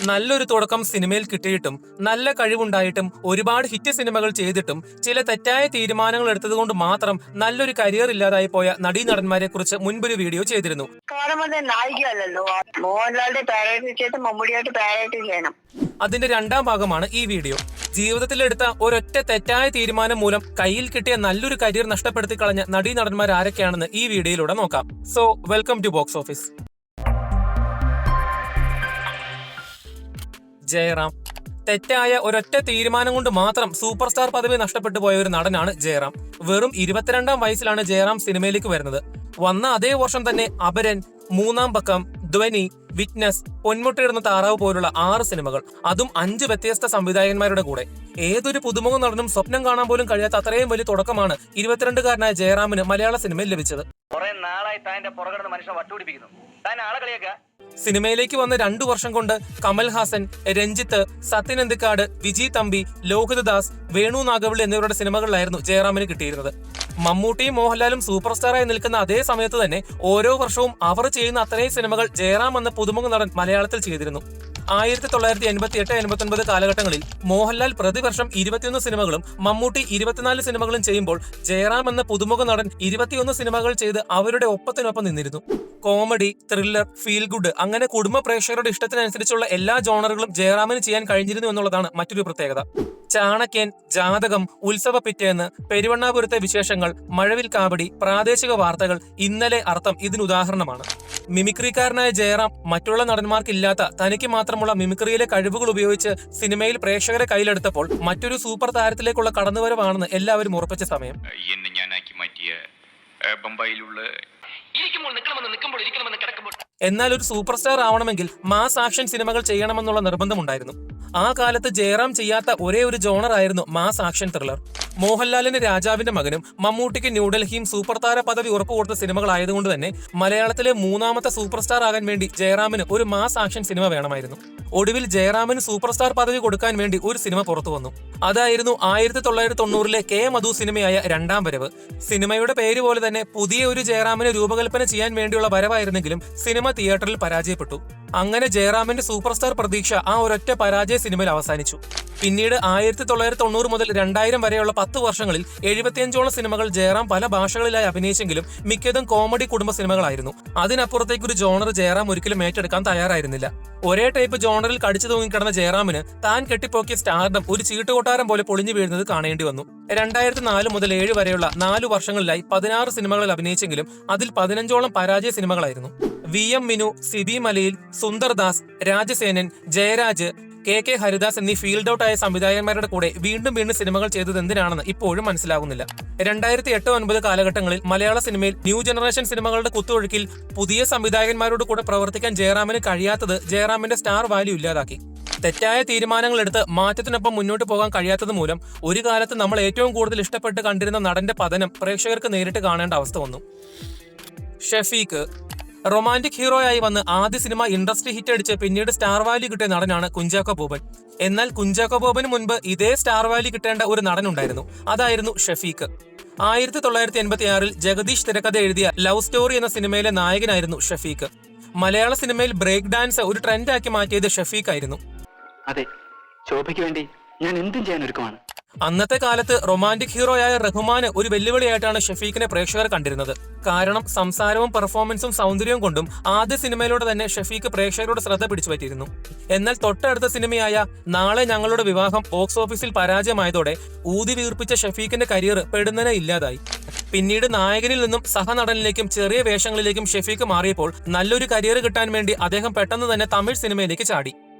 നല്ലൊരു തുടക്കം സിനിമയിൽ കിട്ടിയിട്ടും നല്ല കഴിവുണ്ടായിട്ടും ഒരുപാട് ഹിറ്റ് സിനിമകൾ ചെയ്തിട്ടും ചില തെറ്റായ തീരുമാനങ്ങൾ എടുത്തതുകൊണ്ട് മാത്രം നല്ലൊരു കരിയർ ഇല്ലാതായി പോയ നടീനടന്മാരെ കുറിച്ച് മുൻപൊരു വീഡിയോ ചെയ്തിരുന്നു. നായികയല്ലോ, മോഹൻലാലിന്റെ പാരഡി ചെയ്ത് മമ്മൂടിയായിട്ട് പാരഡി ചെയ്യണം. അതിന്റെ രണ്ടാം ഭാഗമാണ് ഈ വീഡിയോ. ജീവിതത്തിലെടുത്ത ഒരൊറ്റ തെറ്റായ തീരുമാനം മൂലം കയ്യിൽ കിട്ടിയ നല്ലൊരു കരിയർ നഷ്ടപ്പെടുത്തി കളഞ്ഞ നടീനടന്മാർ ആരൊക്കെയാണെന്ന് ഈ വീഡിയോയിലൂടെ നോക്കാം. So welcome to box office. Jayaram. തെറ്റായ ഒരൊറ്റ തീരുമാനം കൊണ്ട് മാത്രം സൂപ്പർ സ്റ്റാർ പദവി നഷ്ടപ്പെട്ടു പോയ ഒരു നടനാണ് ജയറാം. വെറും 22-ാം വയസ്സിലാണ് ജയറാം സിനിമയിലേക്ക് വരുന്നത്. വന്ന അതേ വർഷം തന്നെ അപരൻ, മൂന്നാം പക്കം, ധ്വനി, വിറ്റ്നസ്, പൊന്മുട്ടയിടുന്ന താറാവ് പോലുള്ള 6 സിനിമകൾ, അതും 5 വ്യത്യസ്ത സംവിധായകന്മാരുടെ കൂടെ. ഏതൊരു പുതുമുഖ നടനും സ്വപ്നം കാണാൻ പോലും കഴിയാത്ത അത്രയും വലിയ തുടക്കമാണ് 22-കാരനായ ജയറാമിന് മലയാള സിനിമയിൽ ലഭിച്ചത്. സിനിമയിലേക്ക് വന്ന 2 വർഷം കൊണ്ട് കമൽഹാസൻ, രഞ്ജിത്ത്, സത്യൻ അന്തിക്കാട്, വിജയ് തമ്പി, ലോഹിതദാസ്, വേണു നാഗവള്ളി എന്നിവരുടെ സിനിമകളിലായിരുന്നു ജയറാമിന് കിട്ടിയിരുന്നത്. മമ്മൂട്ടിയും മോഹൻലാലും സൂപ്പർ സ്റ്റാറായി നിൽക്കുന്ന അതേ സമയത്ത് തന്നെ ഓരോ വർഷവും അവർ ചെയ്യുന്ന അത്രയും സിനിമകൾ ജയറാം എന്ന പുതുമുഖ നടൻ മലയാളത്തിൽ ചെയ്തിരുന്നു. 1988-89 കാലഘട്ടങ്ങളിൽ മോഹൻലാൽ പ്രതിവർഷം 21 സിനിമകളും മമ്മൂട്ടി 24 സിനിമകളും ചെയ്യുമ്പോൾ ജയറാം എന്ന പുതുമുഖ നടൻ 21 സിനിമകൾ ചെയ്ത് അവരുടെ ഒപ്പത്തിനൊപ്പം നിന്നിരുന്നു. കോമഡി, ത്രില്ലർ, ഫീൽ ഗുഡ്, അങ്ങനെ കുടുംബ പ്രേക്ഷകരുടെ ഇഷ്ടത്തിനനുസരിച്ചുള്ള എല്ലാ ജോണറുകളും ജയറാമിന് ചെയ്യാൻ കഴിഞ്ഞിരുന്നു എന്നുള്ളതാണ് മറ്റൊരു പ്രത്യേകത. ചാണക്യൻ, ജാതകം, ഉത്സവ പിറ്റേന്ന്, പെരുവണ്ണാപുരത്തെ വിശേഷങ്ങൾ, മഴവിൽ കാവടി, പ്രാദേശിക വാർത്തകൾ, ഇന്നലെ അർത്ഥം ഇതിനുദാഹരണമാണ്. മിമിക്രിക്കാരനായ ജയറാം മറ്റുള്ള നടന്മാർക്കില്ലാത്ത തനിക്ക് മാത്രമുള്ള മിമിക്രിയിലെ കഴിവുകൾ ഉപയോഗിച്ച് സിനിമയിൽ പ്രേക്ഷകരെ കയ്യിലെടുത്തപ്പോൾ മറ്റൊരു സൂപ്പർ താരത്തിലേക്കുള്ള കടന്നുവരവാണെന്ന് എല്ലാവരും ഉറപ്പിച്ച സമയം. എന്നാൽ ഒരു സൂപ്പർ സ്റ്റാർ ആവണമെങ്കിൽ മാസ് ആക്ഷൻ സിനിമകൾ ചെയ്യണമെന്നുള്ള നിർബന്ധമുണ്ടായിരുന്നു. ആ കാലത്ത് ജയറാം ചെയ്യാത്ത ഒരേ ഒരു ജോണർ ആയിരുന്നു മാസ് ആക്ഷൻ ത്രില്ലർ. മോഹൻലാലിന് രാജാവിന്റെ മകനും മമ്മൂട്ടിക്ക് ന്യൂഡൽഹിയും സൂപ്പർ താര പദവി ഉറപ്പുകൊടുത്ത സിനിമകളായതുകൊണ്ട് തന്നെ മലയാളത്തിലെ 3ാമത്തെ സൂപ്പർ സ്റ്റാർ ആകാൻ വേണ്ടി ജയറാമിന് ഒരു മാസ് ആക്ഷൻ സിനിമ വേണമായിരുന്നു. ഒടുവിൽ ജയറാമിന് സൂപ്പർ സ്റ്റാർ പദവി കൊടുക്കാൻ വേണ്ടി ഒരു സിനിമ പുറത്തു വന്നു. അതായിരുന്നു 1990-ലെ കെ മധു സിനിമയായ രണ്ടാം വരവ്. സിനിമയുടെ പേര് പോലെ തന്നെ പുതിയ ഒരു ജയറാമിനെ രൂപകൽപ്പന ചെയ്യാൻ വേണ്ടിയുള്ള വരവായിരുന്നെങ്കിലും സിനിമ തിയേറ്ററിൽ പരാജയപ്പെട്ടു. അങ്ങനെ ജയറാമിന്റെ സൂപ്പർ സ്റ്റാർ പ്രതീക്ഷ ആ ഒരൊറ്റ പരാജയ സിനിമയിൽ അവസാനിച്ചു. പിന്നീട് 1990 മുതൽ 2000 വരെയുള്ള 10 വർഷങ്ങളിൽ 75ഓളം സിനിമകൾ ജയറാം പല ഭാഷകളിലായി അഭിനയിച്ചെങ്കിലും മിക്കതും കോമഡി കുടുംബ സിനിമകളായിരുന്നു. അതിനപ്പുറത്തേക്കൊരു ജോണർ ജയറാം ഒരിക്കലും ഏറ്റെടുക്കാൻ തയ്യാറായിരുന്നില്ല. ഒരേ ടൈപ്പ് ജോണറിൽ കടിച്ചു തൂങ്ങിക്കിടന്ന ജയറാമിന് താൻ കെട്ടിപ്പോക്കിയ സ്റ്റാർഡം ഒരു ചീട്ടുകൊട്ടാരം പോലെ പൊളിഞ്ഞു വീഴുന്നത് കാണേണ്ടി വന്നു. 2004 മുതൽ 7 വരെയുള്ള 4 വർഷങ്ങളിലായി 16 സിനിമകളിൽ അഭിനയിച്ചെങ്കിലും അതിൽ 15ഓളം പരാജയ സിനിമകളായിരുന്നു. VM മിനു, സിബി മലയിൽ, സുന്ദർദാസ്, രാജസേനൻ, ജയരാജ്, KK ഹരിദാസ് എന്നീ ഫീൽഡ് ഔട്ട് ആയ സംവിധായകന്മാരുടെ കൂടെ വീണ്ടും സിനിമകൾ ചെയ്തത് എന്തിനാണെന്ന് ഇപ്പോഴും മനസ്സിലാകുന്നില്ല. 2008-9 കാലഘട്ടങ്ങളിൽ മലയാള സിനിമയിൽ ന്യൂ ജനറേഷൻ സിനിമകളുടെ കുത്തൊഴുക്കിൽ പുതിയ സംവിധായകന്മാരോട് കൂടെ പ്രവർത്തിക്കാൻ ജയറാമിന് കഴിയാത്തത് ജയറാമിന്റെ സ്റ്റാർ വാല്യൂ ഇല്ലാതാക്കി. തെറ്റായ തീരുമാനങ്ങൾ എടുത്ത് മാറ്റത്തിനൊപ്പം മുന്നോട്ട് പോകാൻ കഴിയാത്തത് മൂലം ഒരു കാലത്ത് നമ്മൾ ഏറ്റവും കൂടുതൽ ഇഷ്ടപ്പെട്ട് കണ്ടിരുന്ന നടന്റെ പതനം പ്രേക്ഷകർക്ക് നേരിട്ട് കാണേണ്ട അവസ്ഥ വന്നു. ഷഫീഖ്. റൊമാന്റിക് ഹീറോയായി വന്ന് ആദ്യ സിനിമ ഇൻഡസ്ട്രി ഹിറ്റ് അടിച്ച് പിന്നീട് സ്റ്റാർ വാല്യൂ കിട്ടിയ നടനാണ് കുഞ്ചാക്കോ ബോബൻ. എന്നാൽ കുഞ്ചാക്കോ ബോബന് മുൻപ് ഇതേ സ്റ്റാർ വാല്യൂ കിട്ടേണ്ട ഒരു നടനുണ്ടായിരുന്നു. അതായിരുന്നു ഷഫീഖ്. 1986-ൽ ജഗദീഷ് തിരക്കഥ എഴുതിയ ലവ് സ്റ്റോറി എന്ന സിനിമയിലെ നായകനായിരുന്നു ഷഫീഖ്. മലയാള സിനിമയിൽ ബ്രേക്ക് ഡാൻസ് ഒരു ട്രെൻഡാക്കി മാറ്റിയത് ഷഫീഖ് ആയിരുന്നു. അതെ, ശോഭയ്ക്ക് വേണ്ടി ഞാൻ എന്തും ചെയ്യാൻ ഒരുക്കമാണ്. അന്നത്തെ കാലത്ത് റൊമാന്റിക് ഹീറോയായ റഹ്മാന് ഒരു വെല്ലുവിളിയായിട്ടാണ് ഷഫീഖിനെ പ്രേക്ഷകർ കണ്ടിരുന്നത്. കാരണം സംസാരവും പെർഫോമൻസും സൗന്ദര്യവും കൊണ്ടും ആദ്യ സിനിമയിലൂടെ തന്നെ ഷഫീഖ് പ്രേക്ഷകരുടെ ശ്രദ്ധ പിടിച്ചു പറ്റിയിരുന്നു. എന്നാൽ തൊട്ടടുത്ത സിനിമയായ നാളെ ഞങ്ങളുടെ വിവാഹം ബോക്സ് ഓഫീസിൽ പരാജയമായതോടെ ഊതി വീർപ്പിച്ച ഷഫീഖിന്റെ കരിയർ പെടുന്നതിനെ ഇല്ലാതായി. പിന്നീട് നായകനിൽ നിന്നും സഹനടനിലേക്കും ചെറിയ വേഷങ്ങളിലേക്കും ഷഫീഖ് മാറിയപ്പോൾ നല്ലൊരു കരിയർ കിട്ടാൻ വേണ്ടി അദ്ദേഹം പെട്ടെന്ന് തന്നെ തമിഴ് സിനിമയിലേക്ക് ചാടി.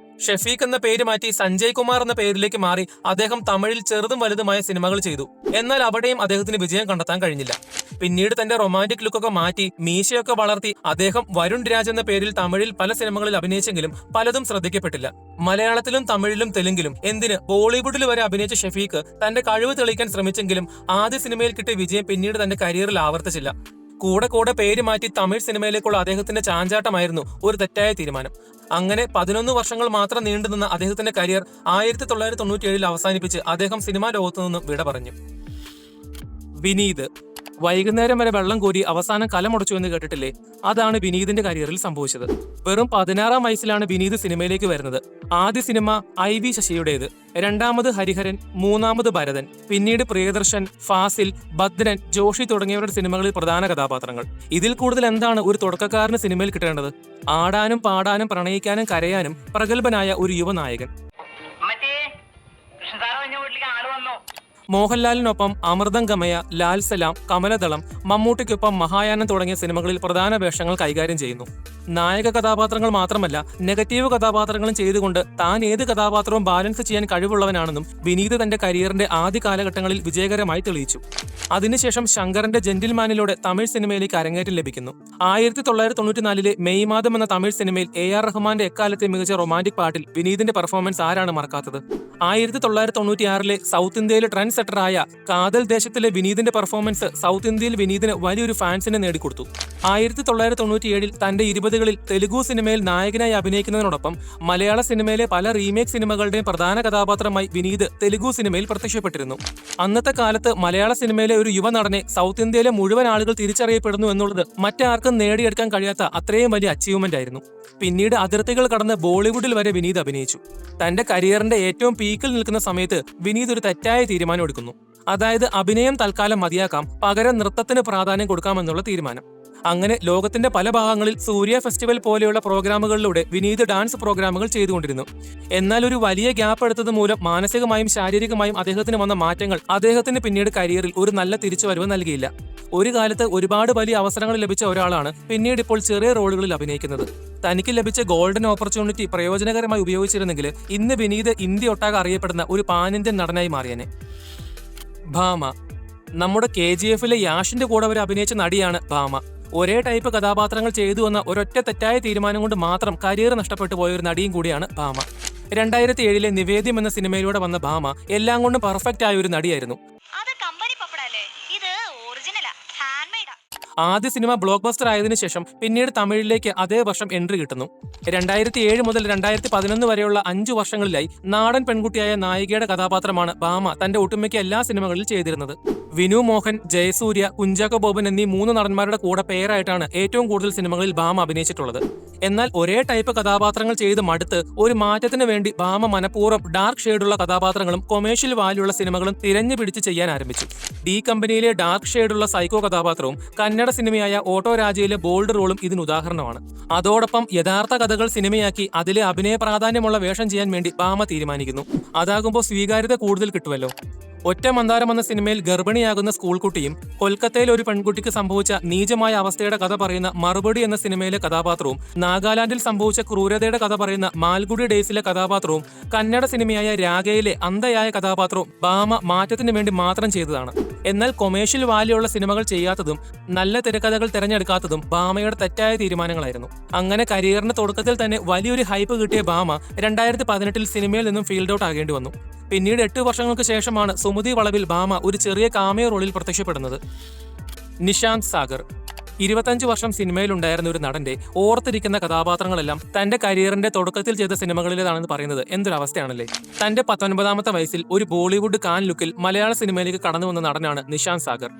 ഷഫീഖ് എന്ന പേര് മാറ്റി സഞ്ജയ് കുമാർ എന്ന പേരിലേക്ക് മാറി അദ്ദേഹം തമിഴിൽ ചെറുതും വലുതുമായ സിനിമകൾ ചെയ്തു. എന്നാൽ അവിടെയും അദ്ദേഹത്തിന് വിജയം കണ്ടെത്താൻ കഴിഞ്ഞില്ല. പിന്നീട് തന്റെ റൊമാന്റിക് ലുക്കൊക്കെ മാറ്റി മീശയൊക്കെ വളർത്തി അദ്ദേഹം വരുൺ രാജ് എന്ന പേരിൽ തമിഴിൽ പല സിനിമകളിൽ അഭിനയിച്ചെങ്കിലും പലതും ശ്രദ്ധിക്കപ്പെട്ടില്ല. മലയാളത്തിലും തമിഴിലും തെലുങ്കിലും എന്തിന് ബോളിവുഡിൽ വരെ അഭിനയിച്ച ഷഫീഖ് തന്റെ കഴിവ് തെളിയിക്കാൻ ശ്രമിച്ചെങ്കിലും ആദ്യ സിനിമയിൽ കിട്ടിയ വിജയം പിന്നീട് തന്റെ കരിയറിൽ ആവർത്തിച്ചില്ല. കൂടെ പേര് മാറ്റി തമിഴ് സിനിമയിലേക്കുള്ള അദ്ദേഹത്തിന്റെ ചാഞ്ചാട്ടമായിരുന്നു ഒരു തെറ്റായ തീരുമാനം. അങ്ങനെ 11 വർഷങ്ങൾ മാത്രം നീണ്ടുനിന്ന അദ്ദേഹത്തിന്റെ കരിയർ 1997-ൽ അവസാനിപ്പിച്ച് അദ്ദേഹം സിനിമാ ലോകത്തു നിന്നും വിട പറഞ്ഞു. വിനീത്. വൈകുന്നേരം വരെ വെള്ളം കോരി അവസാനം കലമുടച്ചു എന്ന് കേട്ടിട്ടില്ലേ? അതാണ് വിനീതിന്റെ കരിയറിൽ സംഭവിച്ചത്. വെറും 16-ാം വയസ്സിലാണ് വിനീത് സിനിമയിലേക്ക് വരുന്നത്. ആദ്യ സിനിമ IV ശശിയുടേത്, രണ്ടാമത് ഹരിഹരൻ, മൂന്നാമത് ഭരതൻ, പിന്നീട് പ്രിയദർശൻ, ഫാസിൽ, ഭദ്രൻ, ജോഷി തുടങ്ങിയവരുടെ സിനിമകളിൽ പ്രധാന കഥാപാത്രങ്ങൾ. ഇതിൽ കൂടുതൽ എന്താണ് ഒരു തുടക്കക്കാരന് സിനിമയിൽ കിട്ടേണ്ടത്? ആടാനും പാടാനും പ്രണയിക്കാനും കരയാനും പ്രഗത്ഭനായ ഒരു യുവനായകൻ. മോഹൻലാലിനൊപ്പം അമൃതം ഗമയ, ലാൽ സലാം, കമലദളം, മമ്മൂട്ടിക്കൊപ്പം മഹായാനം തുടങ്ങിയ സിനിമകളിൽ പ്രധാന വേഷങ്ങൾ കൈകാര്യം ചെയ്യുന്നു. നായക കഥാപാത്രങ്ങൾ മാത്രമല്ല, നെഗറ്റീവ് കഥാപാത്രങ്ങളും ചെയ്തുകൊണ്ട് താൻ ഏത് കഥാപാത്രവും ബാലൻസ് ചെയ്യാൻ കഴിവുള്ളവനാണെന്നും വിനീത് തന്റെ കരിയറിന്റെ ആദ്യ കാലഘട്ടങ്ങളിൽ വിജയകരമായി തെളിയിച്ചു. അതിനുശേഷം ശങ്കറിന്റെ ജെന്റിൽമാനിലൂടെ തമിഴ് സിനിമയിലേക്ക് അരങ്ങേറ്റം ലഭിക്കുന്നു. 1994 മെയ് മാസം എന്ന തമിഴ് സിനിമയിൽ AR റഹ്മാന്റെ എക്കാലത്തെ മികച്ച റൊമാന്റിക് പാട്ടിൽ വിനീതിന്റെ പെർഫോമൻസ് ആരാണ് മറക്കാത്തത്? 1996 സൗത്ത് ഇന്ത്യയിലെ ട്രെൻഡ് സെറ്ററായ കാതൽ ദേശത്തിലെ വിനീതിന്റെ പെർഫോമൻസ് സൗത്ത് ഇന്ത്യയിൽ വിനീതിന് വലിയൊരു ഫാൻസിനെ നേടിക്കൊടുത്തു. 1997 തന്റെ 20കളിൽ തെലുഗു സിനിമയിൽ നായകനായി അഭിനയിക്കുന്നതിനോടൊപ്പം മലയാള സിനിമയിലെ പല റീമേക്ക് സിനിമകളുടെയും പ്രധാന കഥാപാത്രമായി വിനീത് തെലുഗു സിനിമയിൽ പ്രത്യക്ഷപ്പെട്ടിരുന്നു. അന്നത്തെ കാലത്ത് മലയാള സിനിമയിലെ ഒരു യുവ നടനെ സൗത്ത് ഇന്ത്യയിലെ മുഴുവൻ ആളുകൾ തിരിച്ചറിയപ്പെടുന്നു എന്നുള്ളത് മറ്റാർക്കും നേടിയെടുക്കാൻ കഴിയാത്ത അത്രയും വലിയ അച്ചീവ്മെന്റ് ആയിരുന്നു. പിന്നീട് അതിർത്തികൾ കടന്ന് ബോളിവുഡിൽ വരെ വിനീത് അഭിനയിച്ചു. തന്റെ കരിയറിന്റെ ഏറ്റവും പീക്കിൽ നിൽക്കുന്ന സമയത്ത് വിനീത് ഒരു തെറ്റായ തീരുമാനം എടുക്കുന്നു. അതായത് അഭിനയം തൽക്കാലം മതിയാക്കാം, പകരം നൃത്തത്തിന് പ്രാധാന്യം കൊടുക്കാമെന്നുള്ള തീരുമാനം. അങ്ങനെ ലോകത്തിന്റെ പല ഭാഗങ്ങളിൽ സൂര്യ ഫെസ്റ്റിവൽ പോലെയുള്ള പ്രോഗ്രാമുകളിലൂടെ വിനീത് ഡാൻസ് പ്രോഗ്രാമുകൾ ചെയ്തുകൊണ്ടിരുന്നു. എന്നാൽ ഒരു വലിയ ഗ്യാപ്പ് എടുത്തത് മൂലം മാനസികമായും ശാരീരികമായും അദ്ദേഹത്തിന് വന്ന മാറ്റങ്ങൾ അദ്ദേഹത്തിന് പിന്നീട് കരിയറിൽ ഒരു നല്ല തിരിച്ചുവരവ് നൽകിയില്ല. ഒരു കാലത്ത് ഒരുപാട് വലിയ അവസരങ്ങൾ ലഭിച്ച ഒരാളാണ് പിന്നീട് ഇപ്പോൾ ചെറിയ റോളുകളിൽ അഭിനയിക്കുന്നത്. തനിക്ക് ലഭിച്ച ഗോൾഡൻ ഓപ്പർച്യൂണിറ്റി പ്രയോജനകരമായി ഉപയോഗിച്ചിരുന്നെങ്കിൽ ഇന്ന് വിനീത് ഇന്ത്യ ഒട്ടാകെ അറിയപ്പെടുന്ന ഒരു പാൻ ഇന്ത്യൻ നടനായി മാറിയനെ. ഭാമ. നമ്മുടെ KGF-ലെ യാഷിന്റെ കൂടെ അവർ അഭിനയിച്ച നടിയാണ് ഭാമ. ഒരേ ടൈപ്പ് കഥാപാത്രങ്ങൾ ചെയ്തു എന്ന ഒരൊറ്റ തെറ്റായ തീരുമാനം കൊണ്ട് മാത്രം കരിയർ നഷ്ടപ്പെട്ടു പോയ ഒരു നടിയും കൂടിയാണ് ഭാമ. 2007 നിവേദ്യം എന്ന സിനിമയിലൂടെ വന്ന ഭാമ എല്ലാം കൊണ്ടും പെർഫെക്റ്റ് ആയ ഒരു നടിയായിരുന്നു. ആദ്യ സിനിമ ബ്ലോക്ക് ബസ്റ്റർ ആയതിനു ശേഷം പിന്നീട് തമിഴിലേക്ക് അതേ വർഷം എൻട്രി കിട്ടുന്നു. 2007 മുതൽ 2011 വരെയുള്ള 5 വർഷങ്ങളിലായി നാടൻ പെൺകുട്ടിയായ നായികയുടെ കഥാപാത്രമാണ് ഭാമ തന്റെ ഒട്ടുമിക്ക എല്ലാ സിനിമകളിൽ ചെയ്തിരുന്നത്. വിനു മോഹൻ, ജയസൂര്യ, കുഞ്ചാക്കോ ബോബൻ എന്നീ 3 നടന്മാരുടെ കൂടെ പേരായിട്ടാണ് ഏറ്റവും കൂടുതൽ സിനിമകളിൽ ഭാമ അഭിനയിച്ചിട്ടുള്ളത്. എന്നാൽ ഒരേ ടൈപ്പ് കഥാപാത്രങ്ങൾ ചെയ്ത് മടുത്ത് ഒരു മാറ്റത്തിന് വേണ്ടി ഭാമ മനഃപൂർവ്വം ഡാർക്ക് ഷെയ്ഡുള്ള കഥാപാത്രങ്ങളും കൊമേഴ്ഷ്യൽ വാല്യുള്ള സിനിമകളും തിരഞ്ഞു പിടിച്ച് ചെയ്യാൻ ആരംഭിച്ചു. ഡി കമ്പനിയിലെ ഡാർക്ക് ഷെയ്ഡുള്ള സൈക്കോ കഥാപാത്രവും കന്നഡ സിനിമയായ ഓട്ടോ രാജയിലെ ബോൾഡ് റോളും ഇതിന് ഉദാഹരണമാണ്. അതോടൊപ്പം യഥാർത്ഥ കഥകൾ സിനിമയാക്കി അതിലെ അഭിനയ പ്രാധാന്യമുള്ള വേഷം ചെയ്യാൻ വേണ്ടി ഭാമ തീരുമാനിക്കുന്നു. അതാകുമ്പോൾ സ്വീകാര്യത കൂടുതൽ കിട്ടുമല്ലോ. ഒറ്റ മന്ദാരം എന്ന സിനിമയിൽ ഗർഭിണിയാകുന്ന സ്കൂൾ കുട്ടിയും കൊൽക്കത്തയിൽ ഒരു പെൺകുട്ടിക്ക് സംഭവിച്ച നീചമായ അവസ്ഥയുടെ കഥ പറയുന്ന മറുപടി എന്ന സിനിമയിലെ കഥാപാത്രവും നാഗാലാൻഡിൽ സംഭവിച്ച ക്രൂരതയുടെ കഥ പറയുന്ന മാൽഗുഡി ഡേയ്സിലെ കഥാപാത്രവും കന്നഡ സിനിമയായ രാഗയിലെ അന്ധയായ കഥാപാത്രവും ഭാമ മാറ്റത്തിന് വേണ്ടി മാത്രം ചെയ്തതാണ്. എന്നാൽ കൊമേഴ്ഷ്യൽ വാല്യുള്ള സിനിമകൾ ചെയ്യാത്തതും നല്ല തിരക്കഥകൾ തിരഞ്ഞെടുക്കാത്തതും ഭാമയുടെ തെറ്റായ തീരുമാനങ്ങളായിരുന്നു. അങ്ങനെ കരിയറിന്റെ തുടക്കത്തിൽ തന്നെ വലിയൊരു ഹൈപ്പ് കിട്ടിയ ഭാമ 2018 സിനിമയിൽ നിന്നും ഫീൽഡ് ഔട്ട് ആകേണ്ടി വന്നു. പിന്നീട് 8 വർഷങ്ങൾക്ക് ശേഷമാണ് സുമതി വളവിൽ ഭാമ ഒരു ചെറിയ കാമിയോ റോളിൽ പ്രത്യക്ഷപ്പെടുന്നത്. നിശാന്ത് സാഗർ. 25 വർഷം സിനിമയിലുണ്ടായിരുന്ന ഒരു നടന്റെ ഓർത്തിരിക്കുന്ന കഥാപാത്രങ്ങളെല്ലാം തന്റെ കരിയറിന്റെ തുടക്കത്തിൽ ചെയ്ത സിനിമകളിലേതാണെന്ന് പറയുന്നത് എന്തൊരവസ്ഥയാണല്ലേ. തന്റെ 19ാമത്തെ വയസ്സിൽ ഒരു ബോളിവുഡ് കാൻ ലുക്കിൽ മലയാള സിനിമയിലേക്ക് കടന്നു വന്ന നടനാണ് നിശാന്ത് സാഗർ.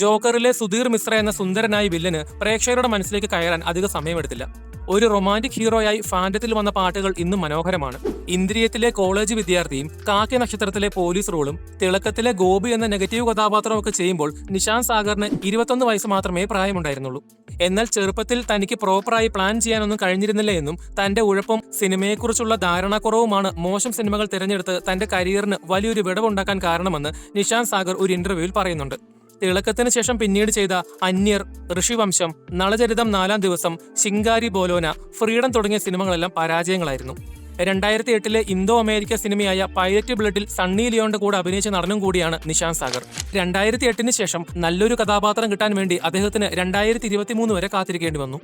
ജോക്കറിലെ സുധീർ മിശ്ര എന്ന സുന്ദരനായ വില്ലന് പ്രേക്ഷകരുടെ മനസ്സിലേക്ക് കയറാൻ അധിക സമയമെടുത്തില്ല. ഒരു റൊമാന്റിക് ഹീറോയായി ഫാന്റത്തിൽ വന്ന പാട്ടുകൾ ഇന്നും മനോഹരമാണ്. ഇന്ദ്രിയത്തിലെ കോളേജ് വിദ്യാർത്ഥിയും കാക്കി നക്ഷത്രത്തിലെ പോലീസ് റോളും തിളക്കത്തിലെ ഗോപി എന്ന നെഗറ്റീവ് കഥാപാത്രമൊക്കെ ചെയ്യുമ്പോൾ നിശാന്ത് സാഗറിന് 21 വയസ്സ് മാത്രമേ പ്രായമുണ്ടായിരുന്നുള്ളൂ. എന്നാൽ ചെറുപ്പത്തിൽ തനിക്ക് പ്രോപ്പറായി പ്ലാൻ ചെയ്യാനൊന്നും കഴിഞ്ഞിരുന്നില്ല എന്നും തന്റെ ഉഴപ്പും സിനിമയെക്കുറിച്ചുള്ള ധാരണാക്കുറവുമാണ് മോശം സിനിമകൾ തിരഞ്ഞെടുത്ത് തന്റെ കരിയറിന് വലിയൊരു വിടവുണ്ടാക്കാൻ കാരണമെന്ന് നിശാന്ത് സാഗർ ഒരു ഇന്റർവ്യൂവിൽ പറയുന്നുണ്ട്. തിളക്കത്തിന് ശേഷം പിന്നീട് ചെയ്ത അന്യർ, ഋഷിവംശം, നളചരിതം 4-ാം ദിവസം, ശിങ്കാരി ബോലോന, ഫ്രീഡം തുടങ്ങിയ സിനിമകളെല്ലാം പരാജയങ്ങളായിരുന്നു. 2008 ഇന്തോ അമേരിക്ക സിനിമയായ പൈലറ്റ് ബ്ലഡിൽ സണ്ണി ലിയോന്റെ കൂടെ അഭിനയിച്ച നടനും കൂടിയാണ് നിശാന്ത് സാഗർ. 2008 ശേഷം നല്ലൊരു കഥാപാത്രം കിട്ടാൻ വേണ്ടി അദ്ദേഹത്തിന് 2023 വരെ കാത്തിരിക്കേണ്ടി വന്നു.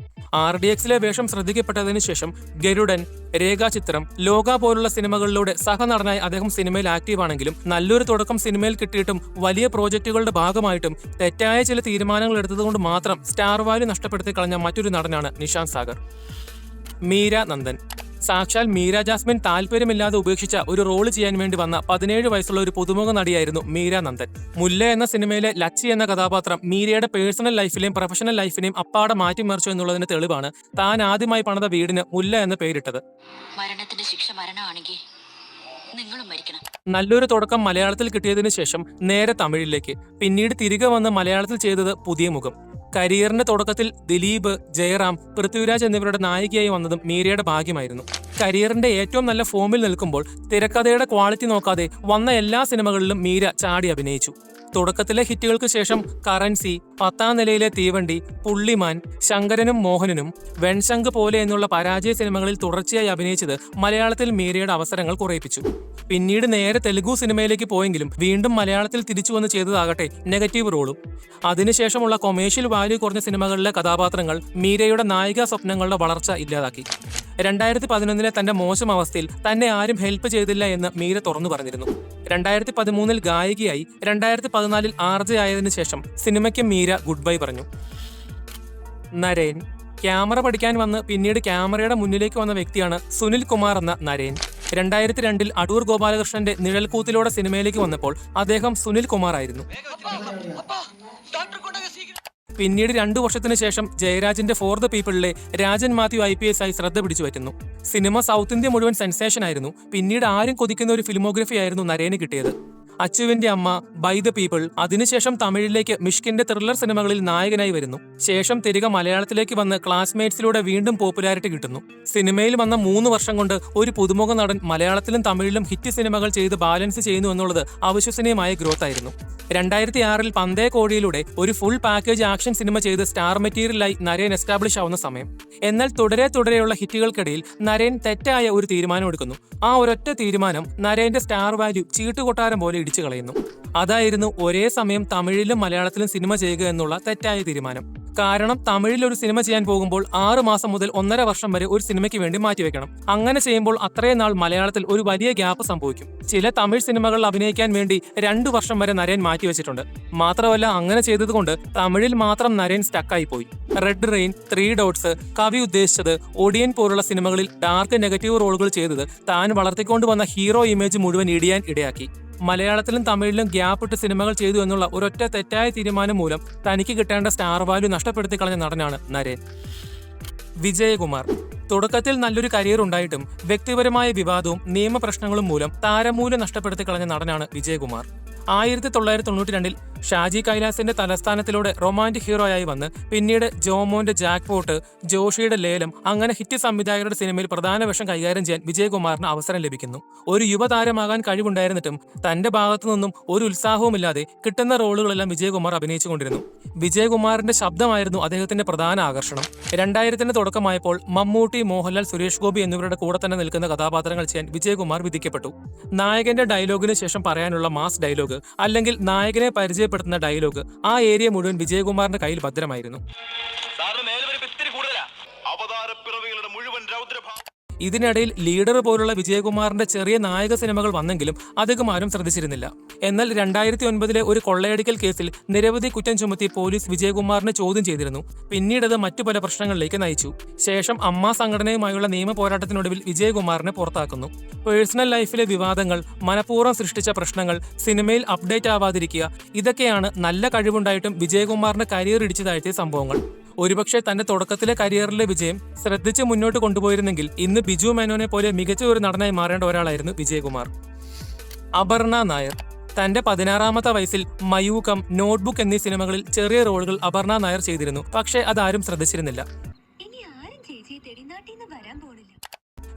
RDXലെ വേഷം ശ്രദ്ധിക്കപ്പെട്ടതിനു ശേഷം ഗരുഡൻ, രേഖാചിത്രം, ലോക പോലുള്ള സിനിമകളിലൂടെ സഹനടനായി അദ്ദേഹം സിനിമയിൽ ആക്റ്റീവാണെങ്കിലും നല്ലൊരു തുടക്കം സിനിമയിൽ കിട്ടിയിട്ടും വലിയ പ്രോജക്റ്റുകളുടെ ഭാഗമായിട്ടും തെറ്റായ ചില തീരുമാനങ്ങൾ എടുത്തതുകൊണ്ട് മാത്രം സ്റ്റാർ വാല്യൂ നഷ്ടപ്പെടുത്തി കളഞ്ഞ മറ്റൊരു നടനാണ് നിശാന്ത് സാഗർ. മീര നന്ദൻ. സാക്ഷാൽ മീര ജാസ്മിൻ താല്പര്യമില്ലാതെ ഉപേക്ഷിച്ച ഒരു റോള് ചെയ്യാൻ വേണ്ടി വന്ന 17 വയസ്സുള്ള ഒരു പുതുമുഖ നടിയായിരുന്നു മീര നന്ദൻ. മുല്ല എന്ന സിനിമയിലെ ലച്ചി എന്ന കഥാപാത്രം മീരയുടെ പേഴ്സണൽ ലൈഫിലെയും പ്രൊഫഷണൽ ലൈഫിനെയും അപ്പാടെ മാറ്റിമറിച്ചു എന്നുള്ളതിന് തെളിവാണ് താൻ ആദ്യമായി പണിത വീടിന് മുല്ല എന്ന് പേരിട്ടത്. മരണത്തിന്റെ ശിക്ഷ മരണമാണെങ്കിൽ നിങ്ങളും മരിക്കണം. നല്ലൊരു തുടക്കം മലയാളത്തിൽ കിട്ടിയതിനു ശേഷം നേരെ തമിഴിലേക്ക്, പിന്നീട് തിരികെ വന്ന് മലയാളത്തിൽ ചെയ്തത് പുതിയ മുഖം. കരിയറിന്റെ തുടക്കത്തിൽ ദിലീപ്, ജയറാം, പൃഥ്വിരാജ് എന്നിവരുടെ നായികയായി വന്നതും മീരയുടെ ഭാഗ്യമായിരുന്നു. കരിയറിന്റെ ഏറ്റവും നല്ല ഫോമിൽ നിൽക്കുമ്പോൾ തിരക്കഥയുടെ ക്വാളിറ്റി നോക്കാതെ വന്ന എല്ലാ സിനിമകളിലും മീര ചാടി അഭിനയിച്ചു. തുടക്കത്തിലെ ഹിറ്റുകൾക്ക് ശേഷം കറൻസി, 10ാം നിലയിലെ തീവണ്ടി, പുള്ളിമാൻ, ശങ്കരനും മോഹനനും, വെൺശങ്ക് പോലെ എന്നുള്ള പരാജയ സിനിമകളിൽ തുടർച്ചയായി അഭിനയിച്ചത് മലയാളത്തിൽ മീരയുടെ അവസരങ്ങൾ കുറയിപ്പിച്ചു. പിന്നീട് നേരെ തെലുഗു സിനിമയിലേക്ക് പോയെങ്കിലും വീണ്ടും മലയാളത്തിൽ തിരിച്ചു വന്ന് ചെയ്തതാകട്ടെ നെഗറ്റീവ് റോളും. അതിനുശേഷമുള്ള കൊമേഴ്ഷ്യൽ വാല്യൂ കുറഞ്ഞ സിനിമകളിലെ കഥാപാത്രങ്ങൾ മീരയുടെ നായികാ സ്വപ്നങ്ങളുടെ വളർച്ച ഇല്ലാതാക്കി. 2011 തന്റെ മോശം അവസ്ഥയിൽ തന്നെ ആരും ഹെൽപ്പ് ചെയ്തില്ല എന്ന് മീര തുറന്നു പറഞ്ഞിരുന്നു. 2013 ഗായികയായി, 2014 RJ ആയതിനു ശേഷം സിനിമയ്ക്ക് മീര ഗുഡ് ബൈ പറഞ്ഞു. നരേൻ. ക്യാമറ പഠിക്കാൻ വന്ന് പിന്നീട് ക്യാമറയുടെ മുന്നിലേക്ക് വന്ന വ്യക്തിയാണ് സുനിൽ കുമാർ എന്ന നരേൻ. 2002 അടൂർ ഗോപാലകൃഷ്ണന്റെ നിഴൽക്കൂത്തിലൂടെ സിനിമയിലേക്ക് വന്നപ്പോൾ അദ്ദേഹം സുനിൽ കുമാർ ആയിരുന്നു. പിന്നീട് 2 വർഷത്തിനു ശേഷം ജയരാജിന്റെ ഫോർ ദ പീപ്പിളിലെ രാജൻ മാത്യു IPS ആയി ശ്രദ്ധ പിടിച്ചു പറ്റുന്നു. സിനിമ സൗത്ത് ഇന്ത്യ മുഴുവൻ സെൻസേഷൻ ആയിരുന്നു. പിന്നീട് ആരും കൊതിക്കുന്ന ഒരു ഫിലിമോഗ്രഫി ആയിരുന്നു നരേന് കിട്ടിയത്. അച്ചുവിന്റെ അമ്മ, ബൈ ദ പീപ്പിൾ, അതിനുശേഷം തമിഴിലേക്ക് മിഷ്കിന്റെ ത്രില്ലർ സിനിമകളിൽ നായകനായി വരുന്നു. ശേഷം തിരികെ മലയാളത്തിലേക്ക് വന്ന് ക്ലാസ്മേറ്റ്സിലൂടെ വീണ്ടും പോപ്പുലാരിറ്റി കിട്ടുന്നു. സിനിമയിൽ വന്ന 3 വർഷം കൊണ്ട് ഒരു പുതുമുഖ നടൻ മലയാളത്തിലും തമിഴിലും ഹിറ്റ് സിനിമകൾ ചെയ്ത് ബാലൻസ് ചെയ്യുന്നു എന്നുള്ളത് അവിശ്വസനീയമായ ഗ്രോത്ത് ആയിരുന്നു. 2006 പന്തേ കോഴിയിലൂടെ ഒരു ഫുൾ പാക്കേജ് ആക്ഷൻ സിനിമ ചെയ്ത് സ്റ്റാർ മെറ്റീരിയലായി നരേൻ എസ്റ്റാബ്ലിഷ് ആവുന്ന സമയം. എന്നാൽ തുടരെയുള്ള ഹിറ്റുകൾക്കിടയിൽ നരേൻ തെറ്റായ ഒരു തീരുമാനം എടുക്കുന്നു. ആ ഒരൊറ്റ തീരുമാനം നരേന്റെ സ്റ്റാർ വാല്യൂ ചീട്ടുകൊട്ടാരം പോലെ ഇടിച്ചു കളയുന്നു. അതായിരുന്നു ഒരേ സമയം തമിഴിലും മലയാളത്തിലും സിനിമ ചെയ്യുക എന്നുള്ള തെറ്റായ തീരുമാനം. കാരണം തമിഴിൽ ഒരു സിനിമ ചെയ്യാൻ പോകുമ്പോൾ 6 മാസം മുതൽ 1.5 വർഷം വരെ ഒരു സിനിമയ്ക്ക് വേണ്ടി മാറ്റിവെക്കണം. അങ്ങനെ ചെയ്യുമ്പോൾ അത്രയും നാൾ മലയാളത്തിൽ ഒരു വലിയ ഗ്യാപ്പ് സംഭവിക്കും. ചില തമിഴ് സിനിമകളിൽ അഭിനയിക്കാൻ വേണ്ടി 2 വർഷം വരെ നരേൻ മാറ്റിവെച്ചിട്ടുണ്ട്. മാത്രമല്ല, അങ്ങനെ ചെയ്തതുകൊണ്ട് തമിഴിൽ മാത്രം നരേൻ സ്റ്റക്കായി പോയി. റെഡ് റെയിൻ, 3 ഡോട്ട്സ്, കവി ഉദ്ദേശിച്ചത്, ഒടിയൻ പോലുള്ള സിനിമകളിൽ ഡാർക്ക് നെഗറ്റീവ് റോളുകൾ ചെയ്തത് താൻ വളർത്തിക്കൊണ്ടുവന്ന ഹീറോ ഇമേജ് മുഴുവൻ ഇടിയാൻ ഇടയാക്കി. മലയാളത്തിലും തമിഴിലും ഗ്യാപ്പ് ഇട്ട് സിനിമകൾ ചെയ്തു എന്നുള്ള ഒരൊറ്റ തെറ്റായ തീരുമാനം മൂലം തനിക്ക് കിട്ടേണ്ട സ്റ്റാർ വാല്യൂ നഷ്ടപ്പെടുത്തി കളഞ്ഞ നടനാണ് നരേൻ. വിജയകുമാർ. തുടക്കത്തിൽ നല്ലൊരു കരിയർ ഉണ്ടായിട്ടും വ്യക്തിപരമായ വിവാദവും നിയമപ്രശ്നങ്ങളും മൂലം താരമൂല്യം നഷ്ടപ്പെടുത്തി കളഞ്ഞ നടനാണ് വിജയകുമാർ. 1992 ഷാജി കൈലാസിന്റെ തലസ്ഥാനത്തിലൂടെ റൊമാന്റിക് ഹീറോയായി വന്ന് പിന്നീട് ജോമോന്റെ ജാക്ക്പോട്ട്, ജോഷിയുടെ ലേലം, അങ്ങനെ ഹിറ്റ് സംവിധായകരുടെ സിനിമയിൽ പ്രധാന വേഷം കൈകാര്യം ചെയ്യാൻ വിജയകുമാറിന് അവസരം ലഭിക്കുന്നു. ഒരു യുവതാരമാകാൻ കഴിവുണ്ടായിരുന്നിട്ടും തന്റെ ഭാഗത്തു നിന്നും ഒരു ഉത്സാഹവുമില്ലാതെ കിട്ടുന്ന റോളുകളെല്ലാം വിജയകുമാർ അഭിനയിച്ചുകൊണ്ടിരുന്നു. വിജയകുമാറിന്റെ ശബ്ദമായിരുന്നു അദ്ദേഹത്തിന്റെ പ്രധാന ആകർഷണം. 2000 തുടക്കമായപ്പോൾ മമ്മൂട്ടി, മോഹൻലാൽ, സുരേഷ് ഗോപി എന്നിവരുടെ കൂടെ തന്നെ നിൽക്കുന്ന കഥാപാത്രങ്ങൾ ചെയ്യാൻ വിജയകുമാർ വിധിക്കപ്പെട്ടു. നായകന്റെ ഡയലോഗിന് ശേഷം പറയാനുള്ള മാസ് ഡയലോഗ് അല്ലെങ്കിൽ നായകനെ പരിചയപ്പെടുത്തുന്ന ഡയലോഗ്, ആ ഏരിയ മുഴുവൻ വിജയകുമാറിന്റെ കയ്യിൽ ഭദ്രമായിരുന്നു. ഇതിനിടയിൽ ലീഡർ പോലുള്ള വിജയകുമാറിന്റെ ചെറിയ നായക സിനിമകൾ വന്നെങ്കിലും അധികം ആരും ശ്രദ്ധിച്ചിരുന്നില്ല. എന്നാൽ 2009 ഒരു കൊള്ളയടിക്കൽ കേസിൽ നിരവധി കുറ്റം ചുമത്തി പോലീസ് വിജയകുമാറിനെ ചോദ്യം ചെയ്തിരുന്നു. പിന്നീട് അത് മറ്റു പല പ്രശ്നങ്ങളിലേക്ക് നയിച്ചു. ശേഷം അമ്മ സംഘടനയുമായുള്ള നിയമ പോരാട്ടത്തിനൊടുവിൽ വിജയകുമാറിനെ പുറത്താക്കുന്നു. പേഴ്സണൽ ലൈഫിലെ വിവാദങ്ങൾ, മനഃപൂർവ്വം സൃഷ്ടിച്ച പ്രശ്നങ്ങൾ, സിനിമയിൽ അപ്ഡേറ്റ് ആവാതിരിക്കുക, ഇതൊക്കെയാണ് നല്ല കഴിവുണ്ടായിട്ടും വിജയകുമാറിന്റെ കരിയർ ഇടിച്ചു താഴ്ത്തിയ സംഭവങ്ങൾ. ഒരുപക്ഷെ തന്റെ തുടക്കത്തിലെ കരിയറിലെ വിജയം ശ്രദ്ധിച്ച് മുന്നോട്ട് കൊണ്ടുപോയിരുന്നെങ്കിൽ ഇന്ന് ബിജു മേനോനെ പോലെ മികച്ച ഒരു നടനായി മാറേണ്ട ഒരാളായിരുന്നു വിജയകുമാർ. അപർണ നായർ. തന്റെ 16ാമത്തെ വയസ്സിൽ മയൂകം, നോട്ട്ബുക്ക് എന്നീ സിനിമകളിൽ ചെറിയ റോളുകൾ അപർണ നായർ ചെയ്തിരുന്നു. പക്ഷേ അതാരും ശ്രദ്ധിച്ചിരുന്നില്ല.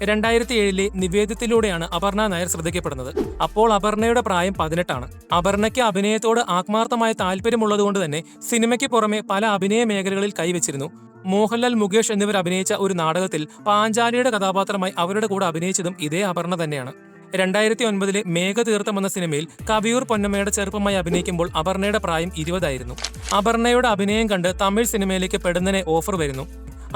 2007 നിവേദ്യത്തിലൂടെയാണ് അപർണ നായർ ശ്രദ്ധിക്കപ്പെടുന്നത്. അപ്പോൾ അപർണയുടെ പ്രായം 18 ആണ്. അപർണയ്ക്ക് അഭിനയത്തോട് ആത്മാർത്ഥമായ താല്പര്യമുള്ളതുകൊണ്ട് തന്നെ സിനിമയ്ക്ക് പുറമെ പല അഭിനയ മേഖലകളിൽ കൈവച്ചിരുന്നു. മോഹൻലാൽ, മുകേഷ് എന്നിവർ അഭിനയിച്ച ഒരു നാടകത്തിൽ പാഞ്ചാലിയുടെ കഥാപാത്രമായി അവരുടെ കൂടെ അഭിനയിച്ചതും ഇതേ അപർണ തന്നെയാണ്. 2009 മേഘതീർത്ഥം എന്ന സിനിമയിൽ കവിയൂർ പൊന്നമ്മയുടെ ചെറുപ്പമായി അഭിനയിക്കുമ്പോൾ അപർണയുടെ പ്രായം 20 ആയിരുന്നു. അപർണയുടെ അഭിനയം കണ്ട് തമിഴ് സിനിമയിലേക്ക് പെടുന്നതിനെ ഓഫർ വരുന്നു.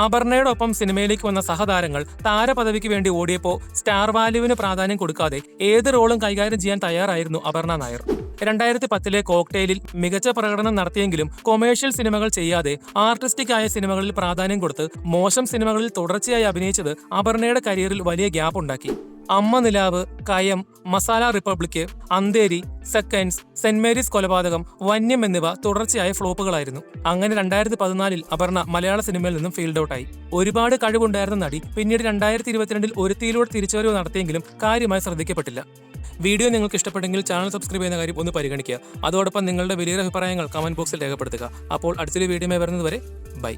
അപർണയോടൊപ്പം സിനിമയിലേക്ക് വന്ന സഹതാരങ്ങൾ താരപദവിക്ക് വേണ്ടി ഓടിയപ്പോൾ സ്റ്റാർ വാല്യൂവിന് പ്രാധാന്യം കൊടുക്കാതെ ഏത് റോളും കൈകാര്യം ചെയ്യാൻ തയ്യാറായിരുന്നു അപർണ നായർ. 2010 കോക്ടെയിലിൽ മികച്ച പ്രകടനം നടത്തിയെങ്കിലും കൊമേഴ്ഷ്യൽ സിനിമകൾ ചെയ്യാതെ ആർട്ടിസ്റ്റിക് ആയ സിനിമകളിൽ പ്രാധാന്യം കൊടുത്ത് മോശം സിനിമകളിൽ തുടർച്ചയായി അഭിനയിച്ചത് അപർണയുടെ കരിയറിൽ വലിയ ഗ്യാപ്പ് ഉണ്ടാക്കി. Amma Nilavu, Kayam, Masala republic, Andheri, seconds, saint Mary's Kolapathakam, Vanyam എന്നിവ തുടർച്ചയായ ഫ്ലോപ്പുകളായിരുന്നു. അങ്ങനെ 2014 അപർണ മലയാള സിനിമയിൽ നിന്നും ഫീൽഡ് ഔട്ടായി. ഒരുപാട് കഴിവുണ്ടായിരുന്ന നടി പിന്നീട് 2022 ഒരുത്തിയിലൂടെ തിരിച്ചുവരവ് നടത്തിയെങ്കിലും കാര്യമായി ശ്രദ്ധിക്കപ്പെട്ടില്ല. വീഡിയോ നിങ്ങൾക്ക് ഇഷ്ടപ്പെട്ടെങ്കിൽ ചാനൽ സബ്സ്ക്രൈബ് ചെയ്യുന്ന കാര്യം ഒന്ന് പരിഗണിക്കുക. അതോടൊപ്പം നിങ്ങളുടെ വലിയ അഭിപ്രായങ്ങൾ കമന്റ് ബോക്സിൽ രേഖപ്പെടുത്തുക. അപ്പോൾ അടുത്തൊരു വീഡിയോ വരുന്നത് വരെ ബൈ.